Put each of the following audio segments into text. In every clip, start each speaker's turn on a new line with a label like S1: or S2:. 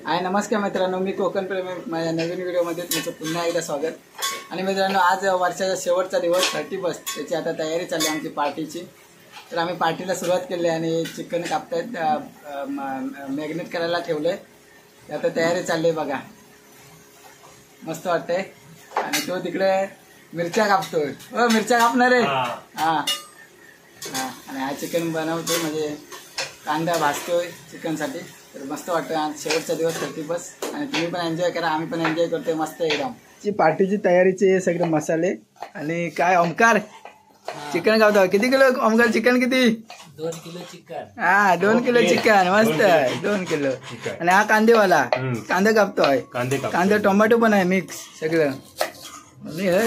S1: हाय नमस्कार मित्रांनो, मी कोकण प्रेमी माझ्या नवीन व्हिडिओमध्ये तुमचं पुन्हा एकदा स्वागत। आणि मित्रांनो, आज वर्षाचा शेवटचा दिवस 31 त्याची आता तयारी चालली आमची पार्टीची। तर आम्ही पार्टीला सुरुवात केली आणि चिकन कापतायत, मॅग्नेट करायला ठेवले। आता तयारी चालली बघा, मस्त वाटतंय। आणि तो तिकडे मिरच्या कापतोय। ओ मिरच्या कापणार आहे? हां हां। आणि हा चिकन बनवतोय, म्हणजे कांदा भाजतोय चिकनसाठी। तर मस्त वाटतं। आज शेवटचा दिवस 31 आणि तुम्ही पण एन्जॉय करा, आम्ही पण एन्जॉय करतोय मस्त एकदम। ची पार्टीची तयारीचे हे सगळे मसाले आणि काय ओमकार चिकन खावतो। किती किलो ओमकार चिकन? किती?
S2: 2 किलो चिकन।
S1: हां 2 किलो चिकन, मस्त 2 किलो। आणि हा कांदेवाला कांदा कापतोय, कांदा टोमॅटो पण आहे मिक्स सगळं।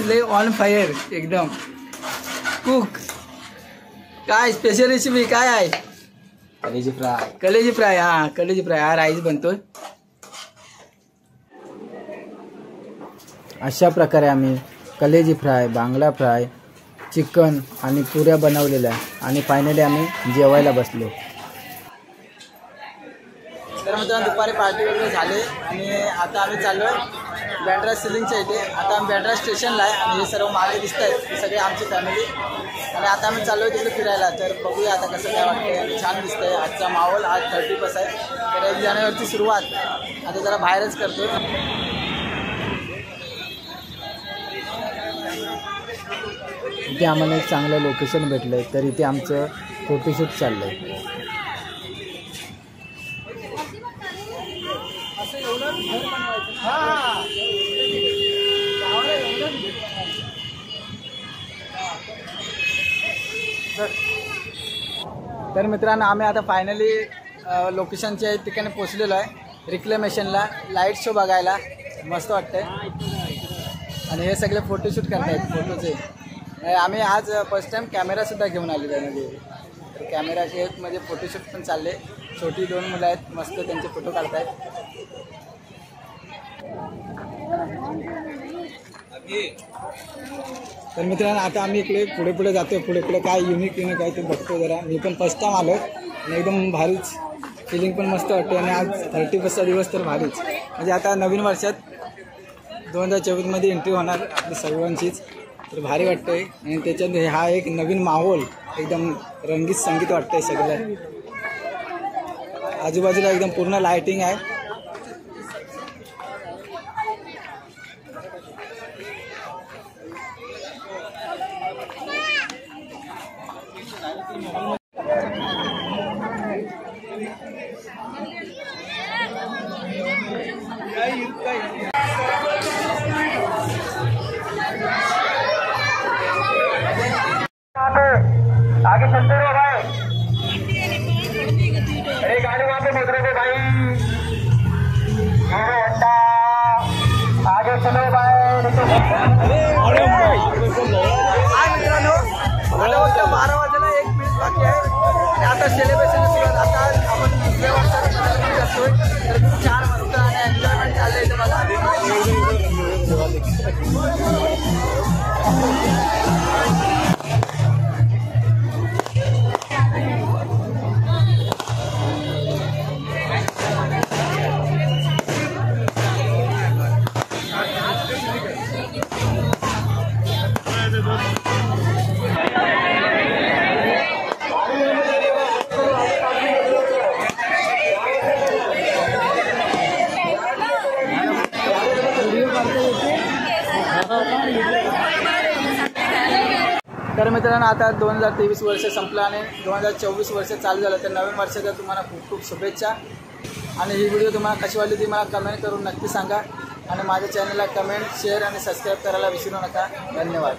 S1: लय ऑन फायर एकदम कुक। काय स्पेशल रेसिपी काय आहे? कलेजी फ्राय। कलेजी फ्राय, हां कलेजी फ्राय। हा राईस बनतोय। अशा प्रकारे आम्ही कलेजी फ्राय, बांगडा फ्राय, चिकन आणि पुऱ्या बनवलेल्या आणि फायनली आम्ही जेवायला बसलो। तर मित्रांनो, दुपारी पार्टी वगैरे झाले आणि आता आम्ही चाललोय बँड्रा सिलिंगच्या इथे। आता आम्ही बँड्रा स्टेशनला आहे आणि हे सर्व मागे दिसत आहेत हे सगळे आमची फॅमिली। आणि आता आम्ही चाललोय तिकडे फिरायला। तर बघूया आता कसं काय वाटतंय। आणि छान दिसतंय आजचा माहोल। आज 31 आहे, तर 1 जानेवारीची सुरुवात आता जरा बाहेरच करतोय। इथे आम्हाला एक चांगलं लोकेशन भेटलंय, तर इथे आमचं फोटोशूट चाललंय। तर मित्रांनो, आम्ही आता फायनली लोकेशनच्या ठिकाणी पोहोचलेलो आहे, रिक्लेमेशनला लाईट शो बघायला। मस्त वाटतंय आणि हे सगळे फोटोशूट करतायत फोटोचे। आम्ही आज फर्स्ट टाइम कॅमेरासुद्धा घेऊन आलेलो आहे मध्ये। तर कॅमेराचे म्हणजे फोटोशूट पण चालले। छोटी 2 मुलं आहेत, मस्त त्यांचे फोटो काढतायत। तर मित्रांनो, आता आम्ही इकडे पुढे जातोय। पुढे काय युनिक आहे ते बघतो जरा। मी पण फर्स्ट टाइम आलो आणि एकदम भारीच फिलिंग पण मस्त वाटते। आणि आज 31चा दिवस तर भारीच, म्हणजे आता नवीन वर्षात 2024मध्ये एंट्री होणार आपली सर्वांचीच। तर भारी वाटतंय आणि त्याच्यात हा एक नवीन माहोल, एकदम रंगीत संगीत वाटतंय सगळं। आजूबाजूला एकदम पूर्ण लाइटिंग आहे। आगे चलते रहो भाई, अरे गाड़ी वहाँ पे मत रखो भाई। आगे चलो भाई। मित्रांनो, आता 12 वाजायला 1 मिनिट बाकी आहे आणि आता सेलिब्रेशन सुरुवात। आता आपण दुसऱ्या वर्षात करतोय, तर खूप छान मस्त आणि एन्जॉयमेंट चाललंय इथं बघा। तर मित्रांनो, आता 2023 वर्ष संपलं आणि 2024 वर्ष चालू झालं। तर नवीन वर्षाच्या तुम्हाला खूप खूप शुभेच्छा। आणि ही व्हिडिओ तुम्हाला कशी वाटली ती मला कमेंट करून नक्की सांगा। आणि माझ्या चॅनलला कमेंट, शेअर आणि सबस्क्राईब करायला विसरू नका। धन्यवाद।